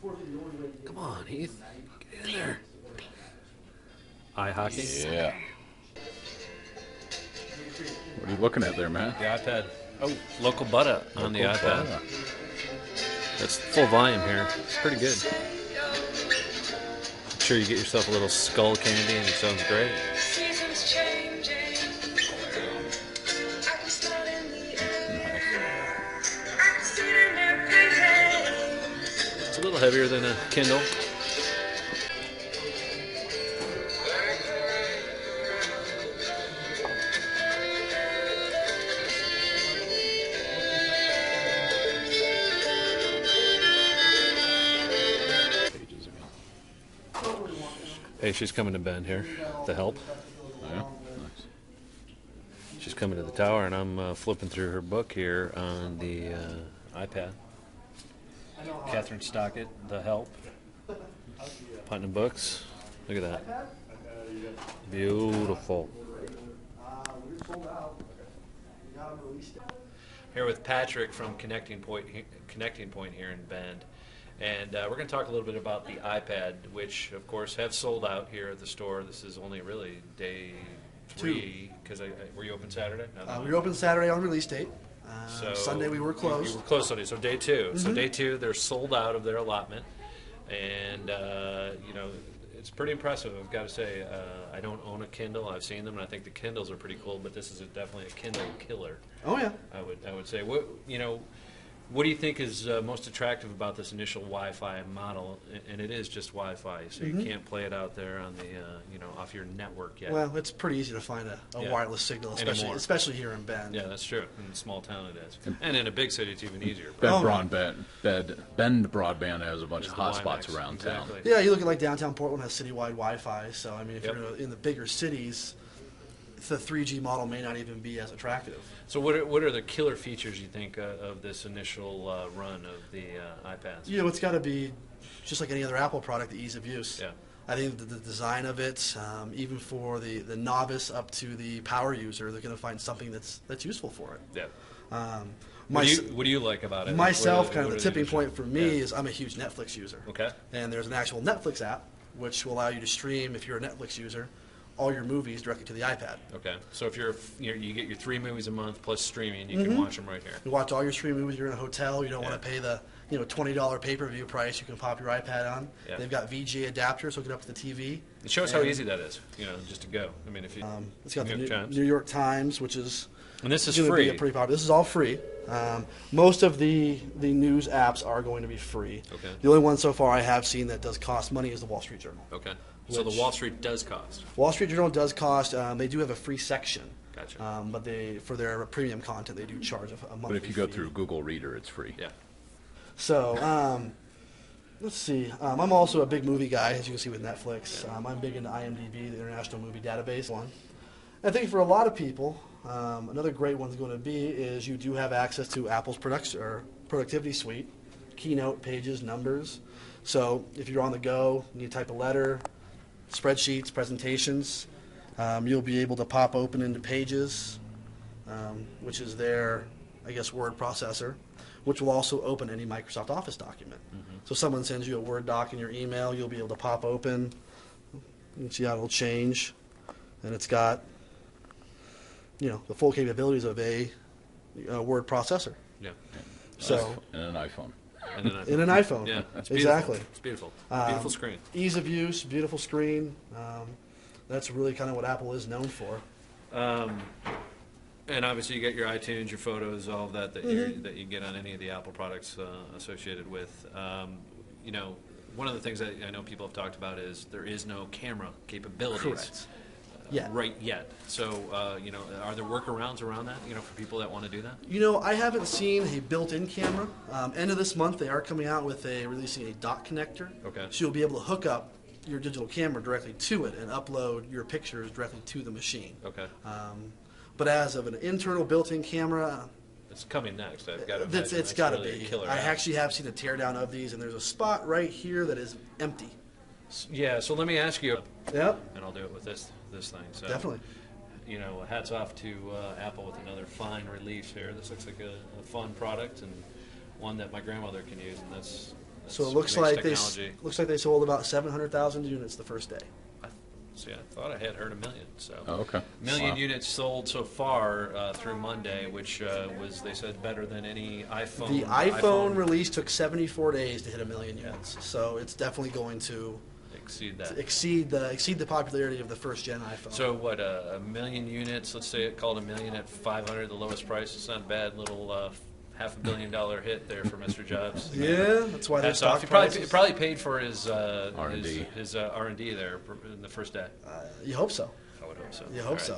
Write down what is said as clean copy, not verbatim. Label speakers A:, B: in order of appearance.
A: Come on, Heath. Get in there. Eye hockey?
B: Yeah. What are you looking at there, man?
A: The iPad. Oh, local butter on the
B: Local
A: iPad.
B: butter.
A: That's full volume here. It's pretty good. I'm sure you get yourself a little skull candy and it sounds great.
C: Seasons changing. I can smell it in the air. I can see it in everything.
A: It's a little heavier than a Kindle.
B: Pages again.
A: Hey, she's coming to Bend here. The Help.
B: Oh, yeah? Nice.
A: She's coming to the tower, and I'm flipping through her book here on the iPad. Catherine Stockett, The Help. Putnam Books. Look at that. Beautiful. Here with Patrick from Connecting Point here in Bend. And we're going to talk a little bit about the iPad, which, of course, have sold out here at the store. This is only really day 3, because were you open Saturday? No,
D: We were open Saturday on release date.
A: So
D: Sunday we were closed.
A: You were closed Sunday, so day 2. So day 2, they're sold out of their allotment, and it's pretty impressive. I've got to say, I don't own a Kindle. I've seen them, and I think the Kindles are pretty cool. But this is definitely a Kindle killer.
D: Oh yeah.
A: I would say. What do you think is most attractive about this initial Wi-Fi model? And it is just Wi-Fi, so you can't play it out there on the off your network yet.
D: Well, it's pretty easy to find a
A: Yeah.
D: wireless signal,
A: Anymore.
D: especially here in Bend.
A: Yeah, that's true. In a small town, it is, and in a big city, it's even easier.
D: Oh,
B: Bend Broadband has a bunch of
A: the
B: hotspots
A: WiMAX.
B: around town.
A: Exactly.
D: Yeah, you look at like downtown Portland has citywide Wi-Fi. So I mean, if
A: Yep.
D: you're in the bigger cities, the 3G model may not even be as attractive.
A: So what are the killer features you think of this initial run of the iPads?
D: You know, it's got to be just like any other Apple product, the ease of use.
A: Yeah.
D: I think the design of it, even for the novice up to the power user, they're going to find something that's useful for it.
A: Yeah.
D: My,
A: What do you like about it?
D: myself,
A: What
D: kind
A: are
D: of the tipping
A: issues?
D: point for me
A: Yeah.
D: is I'm a huge Netflix user.
A: Okay.
D: And there's an actual Netflix app which will allow you to stream, if you're a Netflix user, all your movies directly to the iPad.
A: Okay. So if you get your 3 movies a month plus streaming, you can watch them right here.
D: You watch all your stream movies. You're in a hotel. You don't want
A: Yeah.
D: to pay the $20 pay-per-view price. You can pop your iPad on.
A: Yeah.
D: They've got VGA adapters hook it up to the TV.
A: It shows how
D: And,
A: easy that is. Just to go. I mean, if you
D: It's got
A: New
D: the
A: York Times.
D: New York Times, which is
A: And this is
D: going to
A: free.
D: be a pretty popular. This is all free. Most of the news apps are going to be free.
A: Okay.
D: The only one so far I have seen that does cost money is the Wall Street Journal.
A: Okay. So the
D: Which-
A: Wall Street does cost.
D: Wall Street Journal does cost. They do have a free section.
A: Gotcha.
D: But for their premium content, they do charge a monthly
B: But if you go
D: fee.
B: through Google Reader, it's free.
A: Yeah.
D: So, let's see. I'm also a big movie guy, as you can see with Netflix. I'm big into IMDb, the International Movie Database one. I think for a lot of people, another great one's going to be is you do have access to Apple's productivity suite, Keynote, Pages, Numbers. So if you're on the go, you need to type a letter, spreadsheets, presentations, you'll be able to pop open into Pages, which is their, I guess, word processor, which will also open any Microsoft Office document. So someone sends you a Word doc in your email, you'll be able to pop open, and see how it'll change, and it's got, the full capabilities of a word processor.
A: Yeah.
D: So
B: And an iPhone.
A: And then
D: in an iPhone,
A: Yeah. It's beautiful.
D: exactly.
A: It's beautiful. Beautiful screen.
D: Ease of use, beautiful screen. That's really kind of what Apple is known for.
A: And obviously, you get your iTunes, your photos, all of that that you get on any of the Apple products associated with. One of the things that I know people have talked about is there is no camera capabilities
D: Correct. Yeah.
A: right yet. So, are there workarounds around that? For people that want to do that.
D: I haven't seen a built-in camera. End of this month, they are coming out with releasing a dock connector.
A: Okay.
D: So you'll be able to hook up your digital camera directly to it and upload your pictures directly to the machine.
A: Okay.
D: But as of an internal built-in camera,
A: It's coming next. I've got to.
D: it's got to
A: really
D: be.
A: a killer
D: I
A: app.
D: actually have seen a teardown of these, and there's a spot right here that is empty.
A: Yeah. So let me ask you,
D: Yep,
A: and I'll do it with this thing. So
D: definitely.
A: Hats off to Apple with another fine release here. This looks like a fun product and one that my grandmother can use, and
D: So it
A: That's
D: looks
A: amazing
D: like
A: technology.
D: they sold about 700,000 units the first day.
A: See, I thought I had heard 1 million. So
B: Oh, okay.
A: 1 million
B: Wow.
A: units sold so far through Monday, which was, they said, better than any iPhone.
D: The iPhone release took 74 days to hit 1 million units, so it's definitely going to
A: exceed that.
D: exceed the popularity of the first gen iPhone.
A: So what, 1 million units, let's say it called 1 million at 500, the lowest price. It's not a bad little $500 million hit there for Mr. Jobs.
D: yeah, that's why their
A: Hats off.
D: stock
A: He
D: prices.
A: probably paid for his
B: R&D.
A: his R&D there in the first day.
D: You hope so.
A: I would hope so.
D: You
A: All
D: hope
A: right.
D: so.